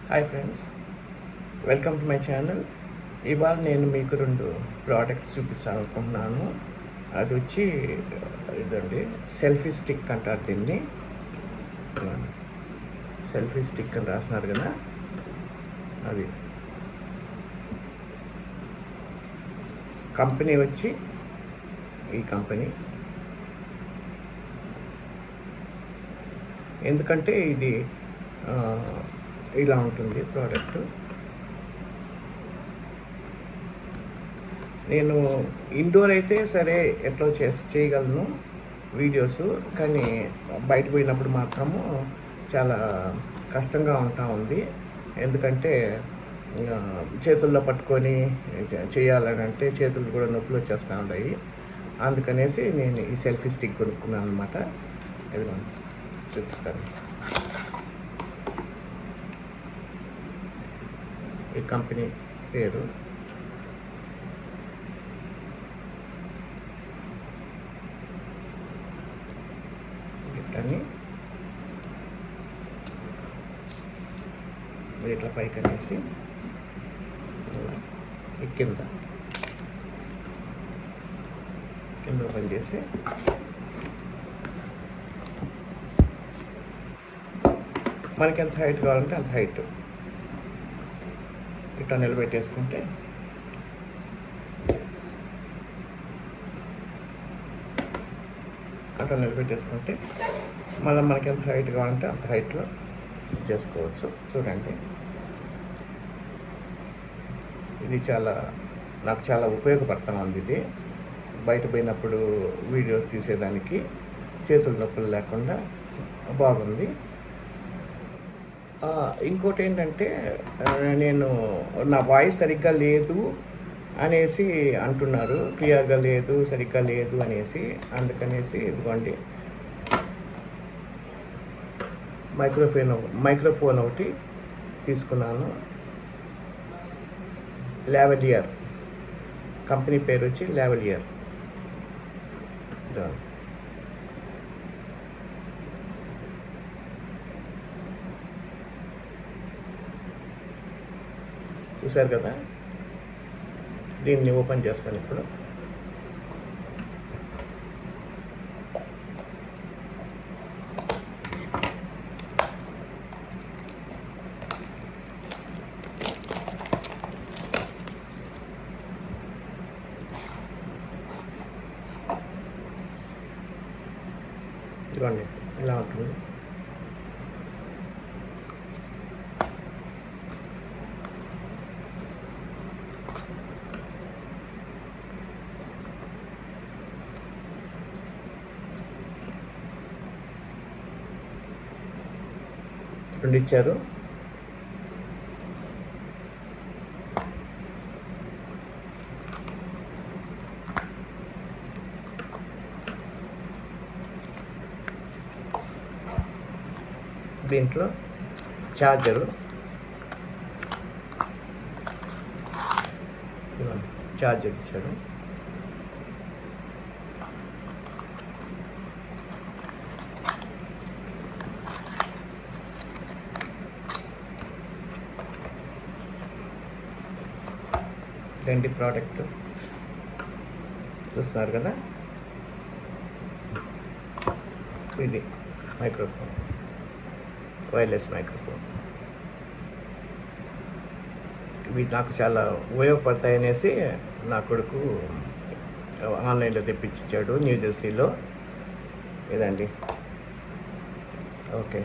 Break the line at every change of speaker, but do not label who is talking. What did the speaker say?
Hi friends, welcome to my channel. ఇవాళ నేను మీకు 2 ప్రోడక్ట్స్ చూపించాలనుకుంటున్నాను. అది వచ్చి ఇదండి, సెల్ఫీ స్టిక్ అంటారు దీన్ని. సెల్ఫీ స్టిక్ అని రాస్తున్నారు కదా, అది కంపెనీ వచ్చి ఈ కంపెనీ. ఎందుకంటే ఇది ఇలా ఉంటుంది ప్రోడక్ట్. నేను ఇండోర్ అయితే సరే ఎట్లా చేయగలను వీడియోస్, కానీ బయట పోయినప్పుడు మాత్రము చాలా కష్టంగా ఉంది. ఎందుకంటే చేతుల్లో పట్టుకొని చేయాలని అంటే చేతులు కూడా నొప్పులు వచ్చేస్తూ ఉంటాయి. అందుకనేసి నేను ఈ సెల్ఫీ స్టిక్ కొనుక్కున్నాను అనమాట. ఇదిగో చూపిస్తాను. ఈ కంపెనీ పేరు ఇట్లని ఇట్లా పైకి అనేసి కింద ఓపెన్ చేసి మనకి ఎంత హైట్ కావాలంటే అంత హైట్ ఇట్లా నిలబెట్టేసుకుంటే అట్లా నిలబెట్టేసుకుంటే మనకి ఎంత హైట్ కావాలంటే అంత హైట్లో చేసుకోవచ్చు. చూడండి, ఇది నాకు చాలా ఉపయోగపడుతుంది. ఇది బయట పోయినప్పుడు వీడియోస్ తీసేదానికి చేతుల నొప్పులు లేకుండా బాగుంది. ఇంకోటి ఏంటంటే, నేను నా వాయిస్ సరిగ్గా లేదు అనేసి అంటున్నారు, క్లియర్గా లేదు, సరిగ్గా లేదు అనేసి. అందుకనేసి ఇదిగోండి మైక్రోఫోన్ ఒకటి తీసుకున్నాను. లావెలియర్ కంపెనీ పేరు వచ్చి లావెలియర్. చూసారు కదా, దీన్ని ఓపెన్ చేస్తాను ఇప్పుడు. ఇదిగోండి, ఇలా ఉంటుంది. రెండు ఇచ్చారు. దీంట్లో ఛార్జర్ ఇచ్చారు. ఇదండి ప్రోడక్ట్, చూస్తున్నారు కదా. ఇది మైక్రోఫోన్, వైర్లెస్ మైక్రోఫోన్. ఇవి నాకు చాలా ఉపయోగపడతాయి అనేసి నా కొడుకు ఆన్లైన్లో తెప్పించాడు న్యూజెర్సీలో. ఇదండి, ఓకే.